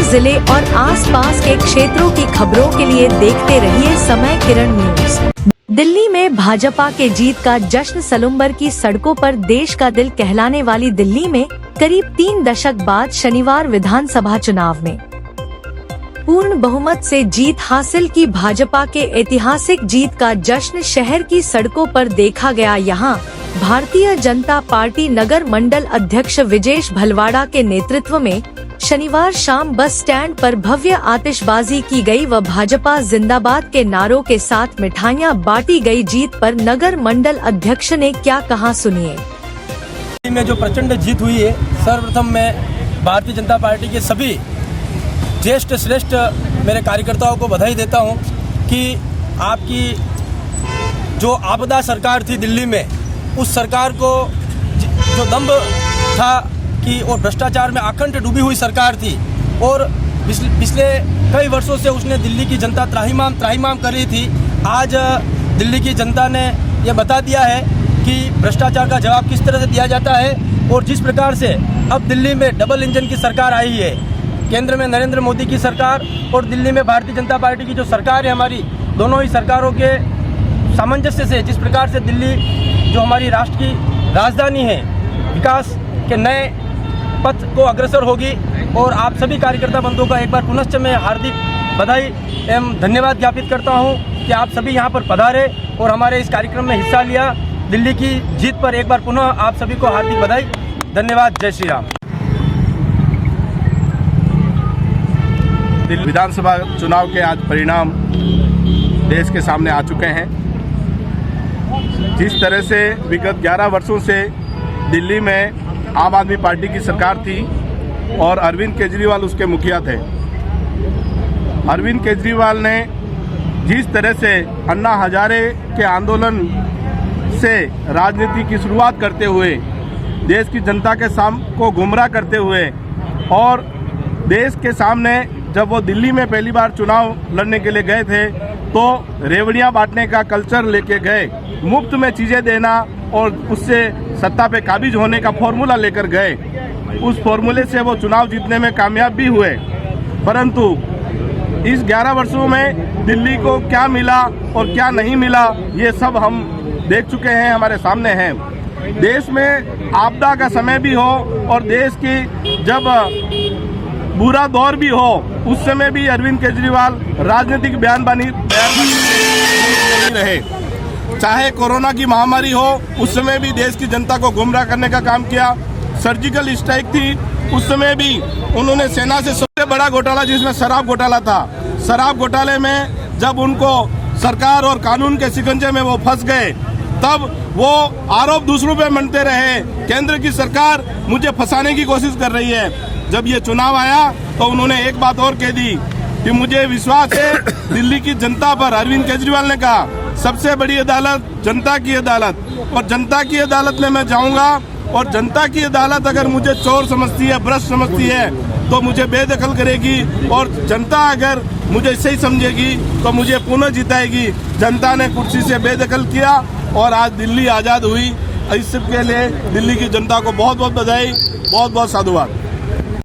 जिले और आसपास के क्षेत्रों की खबरों के लिए देखते रहिए समय किरण न्यूज। दिल्ली में भाजपा के जीत का जश्न सलूम्बर की सड़कों पर। देश का दिल कहलाने वाली दिल्ली में करीब 3 दशक बाद शनिवार विधानसभा चुनाव में पूर्ण बहुमत से जीत हासिल की भाजपा के ऐतिहासिक जीत का जश्न शहर की सड़कों पर देखा गया। यहां भारतीय जनता पार्टी नगर मंडल अध्यक्ष विजेश भलवाड़ा के नेतृत्व में शनिवार शाम बस स्टैंड पर भव्य आतिशबाजी की गई व भाजपा जिंदाबाद के नारों के साथ मिठाइयां बांटी गई। जीत पर नगर मंडल अध्यक्ष ने क्या कहा, सुनिए। में जो प्रचंड जीत हुई है, सर्वप्रथम मैं भारतीय जनता पार्टी के सभी ज्येष्ठ श्रेष्ठ मेरे कार्यकर्ताओं को बधाई देता हूं कि आपकी जो आपदा सरकार थी दिल्ली में, उस सरकार को जो दम्भ था कि और भ्रष्टाचार में अखंड डूबी हुई सरकार थी और पिछले कई वर्षों से उसने दिल्ली की जनता त्राहिमाम कर रही थी। आज दिल्ली की जनता ने यह बता दिया है कि भ्रष्टाचार का जवाब किस तरह से दिया जाता है और जिस प्रकार से अब दिल्ली में डबल इंजन की सरकार आई है, केंद्र में नरेंद्र मोदी की सरकार और दिल्ली में भारतीय जनता पार्टी की जो सरकार है हमारी, दोनों ही सरकारों के सामंजस्य से जिस प्रकार से दिल्ली जो हमारी राष्ट्र की राजधानी है विकास के नए पथ को अग्रसर होगी। और आप सभी कार्यकर्ता बंधुओं का एक बार पुनश्च मैं हार्दिक बधाई एवं धन्यवाद ज्ञापित करता हूं कि आप सभी यहां पर पधारे और हमारे इस कार्यक्रम में हिस्सा लिया। दिल्ली की जीत पर एक बार पुनः आप सभी को हार्दिक बधाई, धन्यवाद। जय श्री राम। दिल्ली विधानसभा चुनाव के आज परिणाम देश के सामने आ चुके हैं। जिस तरह से विगत 11 वर्षों से दिल्ली में आम आदमी पार्टी की सरकार थी और अरविंद केजरीवाल उसके मुखिया थे। अरविंद केजरीवाल ने जिस तरह से अन्ना हजारे के आंदोलन से राजनीति की शुरुआत करते हुए देश की जनता के को गुमराह करते हुए और देश के सामने जब वो दिल्ली में पहली बार चुनाव लड़ने के लिए गए थे तो रेवड़ियां बांटने का कल्चर लेके गए, मुफ्त में चीज़ें देना और उससे सत्ता पे काबिज होने का फॉर्मूला लेकर गए। उस फॉर्मूले से वो चुनाव जीतने में कामयाब भी हुए, परंतु इस 11 वर्षों में दिल्ली को क्या मिला और क्या नहीं मिला ये सब हम देख चुके हैं, हमारे सामने हैं। देश में आपदा का समय भी हो और देश की जब बुरा दौर भी हो, उस समय भी अरविंद केजरीवाल राजनीतिक बयानबाजी रहे। चाहे कोरोना की महामारी हो, उस समय भी देश की जनता को गुमराह करने का काम किया। सर्जिकल स्ट्राइक थी, उस समय भी उन्होंने सेना से सबसे बड़ा घोटाला जिसमें शराब घोटाला था, शराब घोटाले में जब उनको सरकार और कानून के शिकंजे में वो फंस गए, तब वो आरोप दूसरों पे मनते रहे। केंद्र की सरकार मुझे फंसाने की कोशिश कर रही है। जब ये चुनाव आया तो उन्होंने एक बात और कह दी कि मुझे विश्वास है दिल्ली की जनता पर। अरविंद केजरीवाल ने कहा सबसे बड़ी अदालत जनता की अदालत, और जनता की अदालत में मैं जाऊंगा और जनता की अदालत अगर मुझे चोर समझती है, भ्रष्ट समझती है तो मुझे बेदखल करेगी और जनता अगर मुझे सही समझेगी तो मुझे पुनः जिताएगी। जनता ने कुर्सी से बेदखल किया और आज दिल्ली आज़ाद हुई। इस सबके लिए दिल्ली की जनता को बहुत बहुत बधाई, बहुत बहुत साधुवाद।